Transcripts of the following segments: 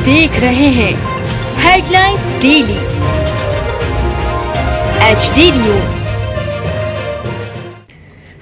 देख रहे हैं हेडलाइंस डेली HD न्यूज।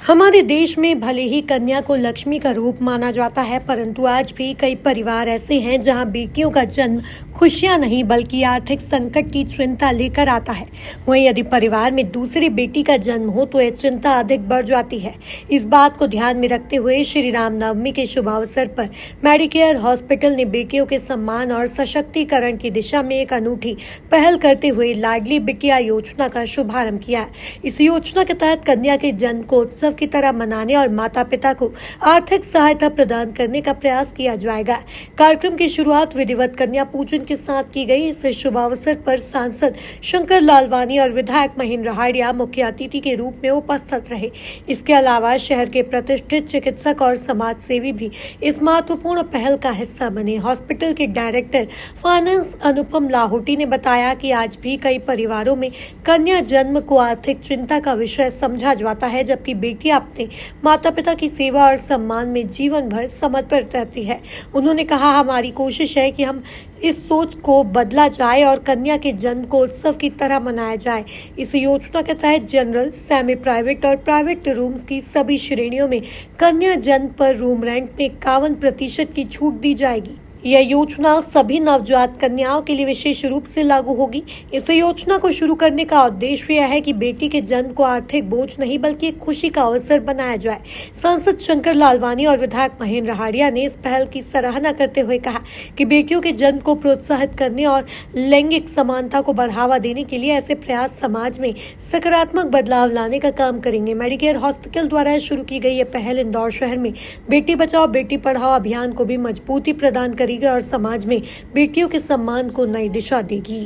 हमारे देश में भले ही कन्या को लक्ष्मी का रूप माना जाता है, परंतु आज भी कई परिवार ऐसे हैं जहां बेटियों का जन्म खुशियां नहीं बल्कि आर्थिक संकट की चिंता लेकर आता है। वहीं यदि परिवार में दूसरी बेटी का जन्म हो तो यह चिंता अधिक बढ़ जाती है। इस बात को ध्यान में रखते हुए श्री राम नवमी के शुभ अवसर पर मेडिकेयर हॉस्पिटल ने बेटियों के सम्मान और सशक्तिकरण की दिशा में एक अनूठी पहल करते हुए लाडली बिटिया योजना का शुभारंभ किया है। इस योजना के तहत कन्या के जन्म को उत्सव की तरह मनाने और माता पिता को आर्थिक सहायता प्रदान करने का प्रयास किया जाएगा। कार्यक्रम की शुरुआत विधिवत कन्या पूजन के साथ की गई। इस शुभ अवसर पर सांसद शंकर लालवानी और विधायक महेंद्र हाड़िया मुख्य अतिथि के रूप में उपस्थित रहे। इसके अलावा शहर के प्रतिष्ठित चिकित्सक और समाज सेवी भी इस महत्वपूर्ण पहल का हिस्सा बने। हॉस्पिटल के डायरेक्टर फाइनेंस अनुपम लाहौटी ने बताया कि आज भी कई परिवारों में कन्या जन्म को आर्थिक चिंता का विषय समझा जाता है, जबकि बेटियां अपने माता पिता की सेवा और सम्मान में जीवन भर समर्पित रहती है। उन्होंने कहा, हमारी कोशिश है कि हम इस सोच को बदला जाए और कन्या के जन्म को उत्सव की तरह मनाया जाए। इस योजना के तहत जनरल, सेमी प्राइवेट और प्राइवेट रूम्स की सभी श्रेणियों में कन्या जन्म पर रूम रेंट में 51% की छूट दी जाएगी। यह योजना सभी नवजात कन्याओं के लिए विशेष रूप से लागू होगी। इस योजना को शुरू करने का उद्देश्य यह है कि बेटी के जन्म को आर्थिक बोझ नहीं बल्कि एक खुशी का अवसर बनाया जाए। सांसद शंकर लालवानी और विधायक महेंद्र हाड़िया ने इस पहल की सराहना करते हुए कहा कि बेटियों के जन्म को प्रोत्साहित करने और लैंगिक समानता को बढ़ावा देने के लिए ऐसे प्रयास समाज में सकारात्मक बदलाव लाने का काम करेंगे। मेडिकेयर हॉस्पिटल द्वारा शुरू की गई यह पहल इंदौर शहर में बेटी बचाओ बेटी पढ़ाओ अभियान को भी मजबूती प्रदान करेगी और समाज में बेटियों के सम्मान को नई दिशा देगी।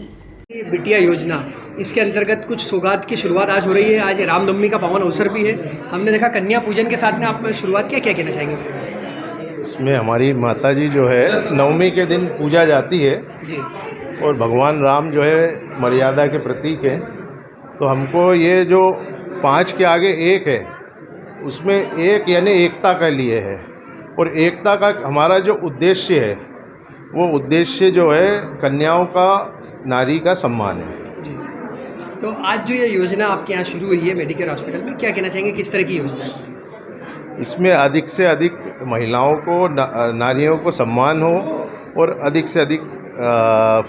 बिटिया योजना, इसके अंतर्गत कुछ सौगात की शुरुआत आज हो रही है। आज रामनवमी का पावन अवसर भी है। हमने देखा कन्या पूजन के साथ में आप शुरुआत क्या कहना चाहेंगे? इसमें हमारी माता जी जो है नवमी के दिन पूजा जाती है जी, और भगवान राम जो है मर्यादा के प्रतीक है। तो हमको ये जो 5 के आगे 1 है, उसमें 1 यानी एकता के लिए है, और एकता का हमारा जो उद्देश्य है वो उद्देश्य जो है कन्याओं का, नारी का सम्मान है जी। तो आज जो ये योजना आपके यहाँ शुरू हुई है मेडिकेयर हॉस्पिटल में, क्या कहना चाहेंगे, किस तरह की योजना है? इसमें अधिक से अधिक महिलाओं को, नारियों को सम्मान हो और अधिक से अधिक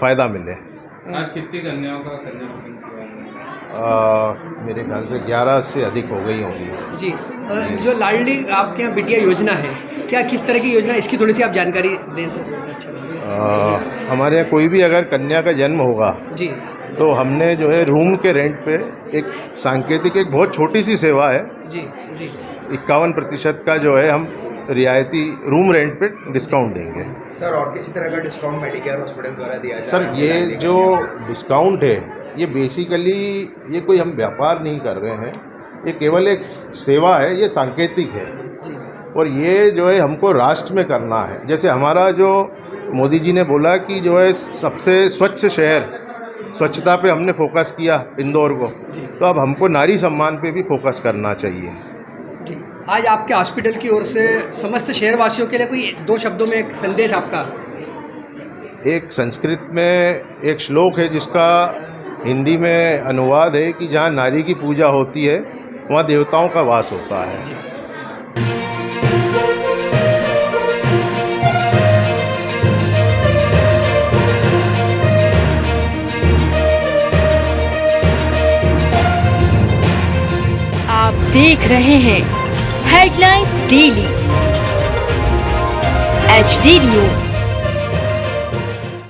फ़ायदा मिले। आज कितनी कन्याओं का कन्या मेरे ख्याल से 11 से अधिक हो गई होंगी जी। जो लाडली आपके यहाँ बिटिया योजना है, क्या किस तरह की योजना, इसकी थोड़ी सी आप जानकारी दें तो अच्छा रहेगा। हमारे यहाँ कोई भी अगर कन्या का जन्म होगा जी, तो हमने जो है रूम के रेंट पे एक सांकेतिक, एक बहुत छोटी सी सेवा है जी जी, 51% का जो है हम रियायती रूम रेंट पे डिस्काउंट देंगे। सर, और किसी तरह का डिस्काउंट मेडिकेयर हॉस्पिटल द्वारा दिया जाए? सर, ये जो डिस्काउंट है ये बेसिकली ये कोई हम व्यापार नहीं कर रहे हैं, ये केवल एक सेवा है, ये सांकेतिक है, और ये जो है हमको राष्ट्र में करना है। जैसे हमारा जो मोदी जी ने बोला कि जो है सबसे स्वच्छ शहर, स्वच्छता पे हमने फोकस किया इंदौर को, तो अब हमको नारी सम्मान पे भी फोकस करना चाहिए। आज आपके हॉस्पिटल की ओर से समस्त शहरवासियों के लिए कोई 2 शब्दों में एक संदेश आपका? एक संस्कृत में एक श्लोक है जिसका हिंदी में अनुवाद है कि जहाँ नारी की पूजा होती है वहाँ देवताओं का वास होता है। आप देख रहे हैं हेडलाइंस डेली HD न्यूज।